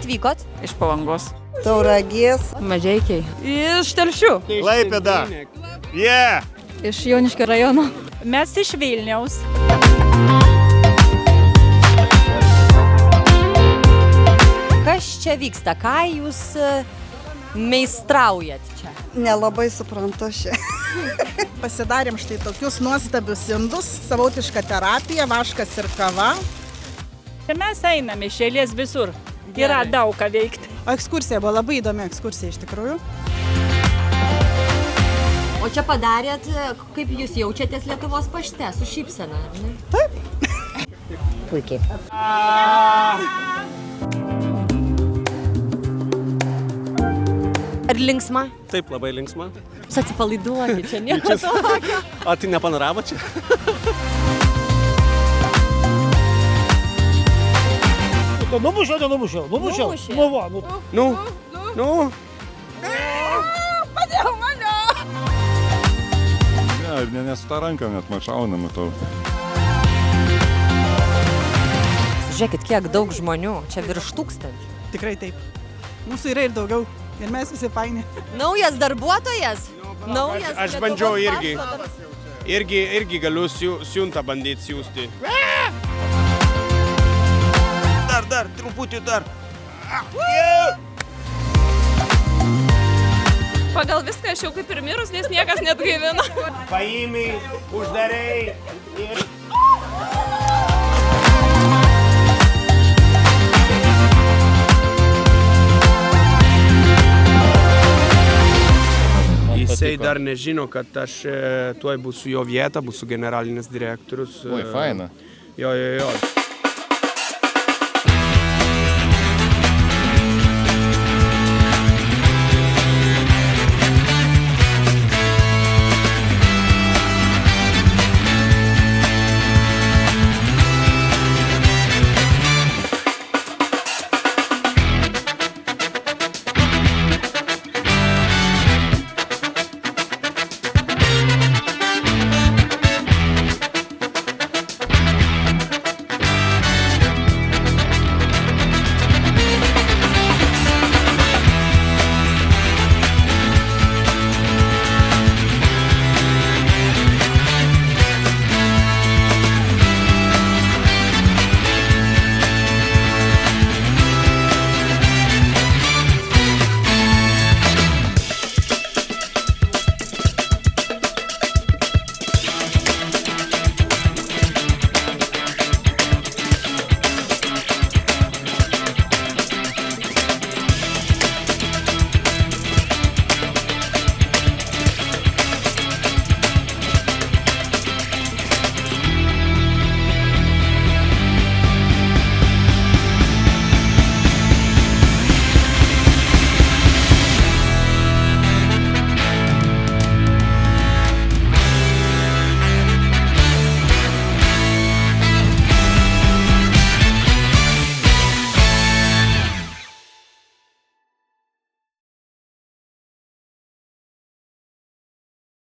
atvykot? Iš Palangos. Tauragės. Mažeikiai. Iš Telšių. Klaipėda. Yeah. Iš Joniškio rajono. Mes iš Vilniaus. Kas čia vyksta? Ką jūs meistraujat čia? Nelabai suprantu šią. Pasidarėm štai tokius nuostabius indus, savotišką terapiją, vaškas ir kava. Ir mes einame iš eilės visur. Yra daug ką veikti. O ekskursija buvo labai įdomi ekskursija iš tikrųjų. O čia padarėt, kaip jūs jaučiatės Lietuvos pašte, su šypsena, ne? Taip. Puikiai. Ar linksma? Taip, labai linksma. Jūs atsipalaiduokit, čia nieko tokio. O tai ne panorama čia? Numušiau. Numušė. Nu va, nu. Nu. Padėjau mane! Ne, nes tą ranką net mašaunam to. Žiūrėkit, kiek daug žmonių, čia virš 1000. Tikrai taip. Mūsų yra ir daugiau. Ir mes visi faini. Naujas darbuotojas? Naujas Aš bandžiau Lietuvos pašto irgi galiu siuntą bandyti siūsti. Dar, truputį dar. Pagal viską aš jau kaip ir mirus, nes niekas net gaivina. Paimi, uždarai ir... Jisai dar nežino, kad aš tuoj būsiu jo vieta, būsiu generalinis direktorius. Oi, faina. Jo.